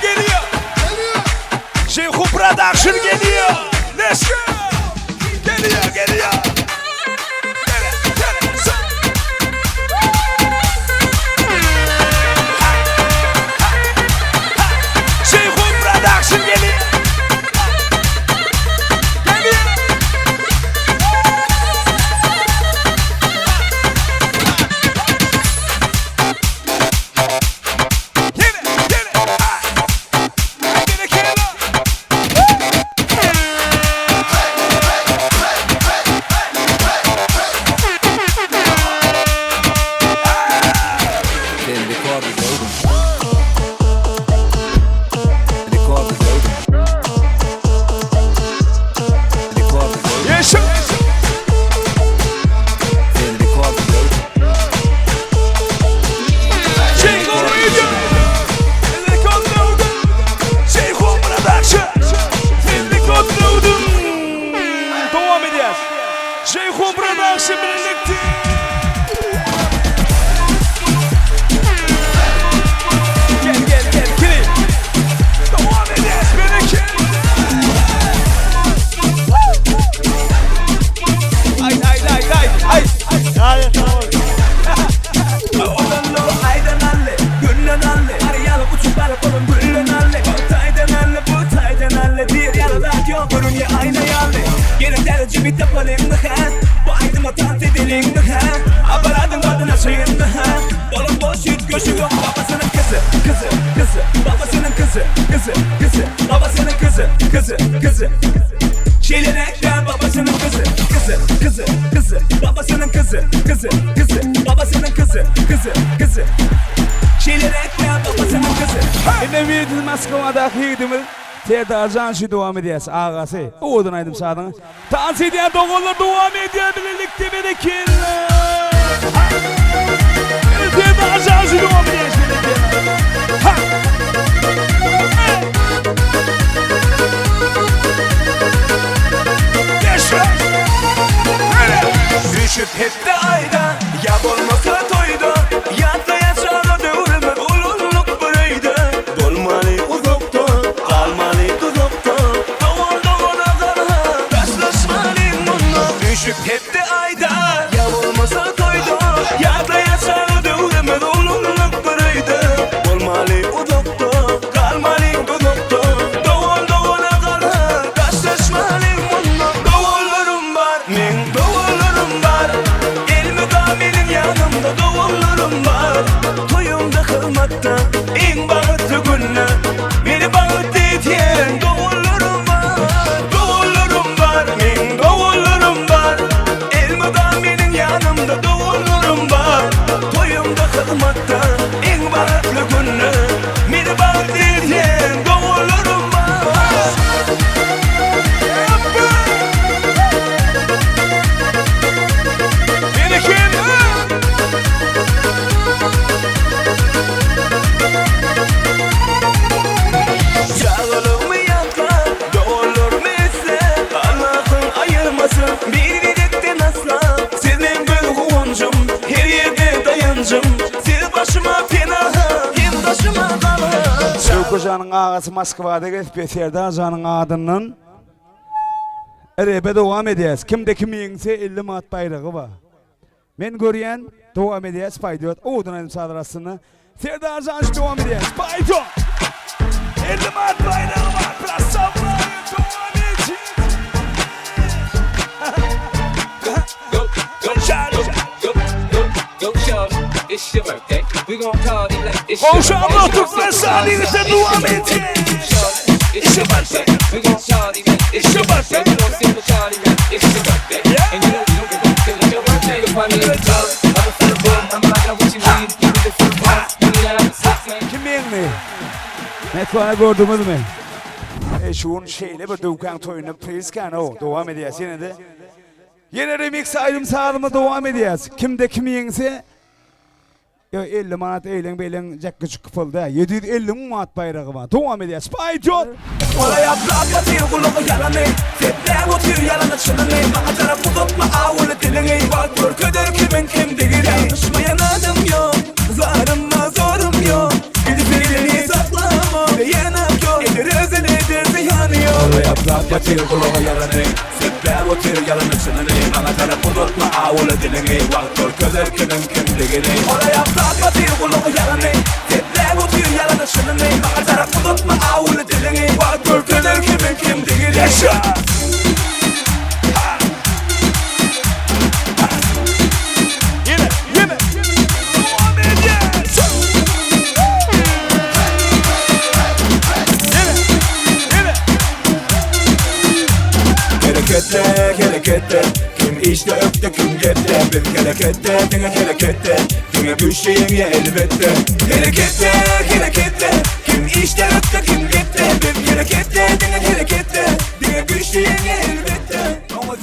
Geliyor. Şeyhu Production geliyor. Let's go. Geliyor. Şeyhu Production geliyor. Şeyhu Production birlikte. Gel. Devam edeceğiz benimki. Ay. Hayır tamam. Odanlo aydan alle, günden alle. Aryalı uçup balkonun günden alle. Bu taydan alle. Bir yalılar yok bunun ya ayna yalle. Gelin derece bir tapalımdı ha. Bu aydıma tant edilingdi ha. Aparadım adına suyundu ha. Dolun boş yüz göçü yok. Babasının kızı. Babasının kızı. Babasının kızı. Çilerekler babasının kızı. Babasının kızı. Babasının kızı. Çilerekler babasının kızı. Ne verdiniz Moskova'daki yedimiz? Terdarcanşı devam edeceğiz ağası. Oğudun aydım sağdan. Dans ediyen doğullar devam ediyor birlikte berekin. Terdarcanşı devam edeceğiz birlikte. Düşüp hep de ayda, ya olmasa toyda. Yatlaya çağla devrilme ulunluk buraydı. Dolmalı uzakta, kalmalı uzakta. Doğana kalha, taşlaşmalıyım bununla. Düşüp hep de ayda, ya olmasa toyda. Yatlaya çağla devrilme ulunluk buraydı. Dolmalı uzakta, kalmalı uzakta. Doğana kalha, taşlaşmalıyım bununla. Doğullarım var, min doğullarım var. Benim yanımda doğullarım var. Toyumda kılmakta en bağıtlı günler. Beni bağıttı etiyen doğullarım var. Min doğullarım var. Benim yanımda doğullarım var. Toyumda kılmakta en bağıtlı günler. Beni bağıttı etiyen doğullarım var. Beni kim? Çağılımı yakla, doğulur mu ise Allah'ın ayırmasın bir dedekten asla. Senin bir kuvancım, her yerde dayancım. Sil başıma penaha, hem taşıma kalha. Şevkocanın ağası Moskova'da geçip Serdarcanın adının Erebe devam edeceğiz. Kimde kimi yengse 50 mat bayrağı var. Men görüyen devam edeceğiz. Paydot. Oğudun aydım sadırasını. Serdarcan devam edeceğiz. Paydot. 50 mat bayrağı var. Biraz sabırlı devam edeceğiz. Go, Charlie. It's your birthday. We gon' party like it's your birthday. Devam edeceğiz. It's your birthday. We gon' party like it's your birthday. We gon' sing for Charlie like it's your birthday. And you don't give a till it's your birthday. You'll find me in the club. I'm a full boy. I'm like what you need. Give me the full pump. Give me that six man. Kim mi? Ne kadar gördünüz mü? Şunun şeyle bir dövken toyunu prizken o devam edeceğiz yine de. Yine remix ayrım sağlama devam edeceğiz. Kimde kimi yengse 50 manat eğlen beylen cakka çıkıp kıpıldı. 750 manat bayrağı var. Devam edeceğiz. Paydot. Ola yaprak batır kulağı yalanı. Tepler otur yalanı çınını. Bana taraf uzatma avulu dilini. Bak gör köder kimin kim değil. Yanlışmayan adım yok. Zarım mı zorum batır kulağa yalanı Seppe otur yalanı çınını Bana taraf unutma ağılı dilini Vaktör közer kimin kimliğini Oraya batır kulağa yalanı Seppe otur yalanı çınını Bana taraf unutma ağılı dilini Vaktör közer kimin kimliğini Yaşa! Harekette kim işte öptü kim gitti Bir harekette dine harekette Dine düşeyim ya elbette Harekette kim işte öptü kim gitti Bir harekette dine harekette Dine düşeyim ya elbette Ama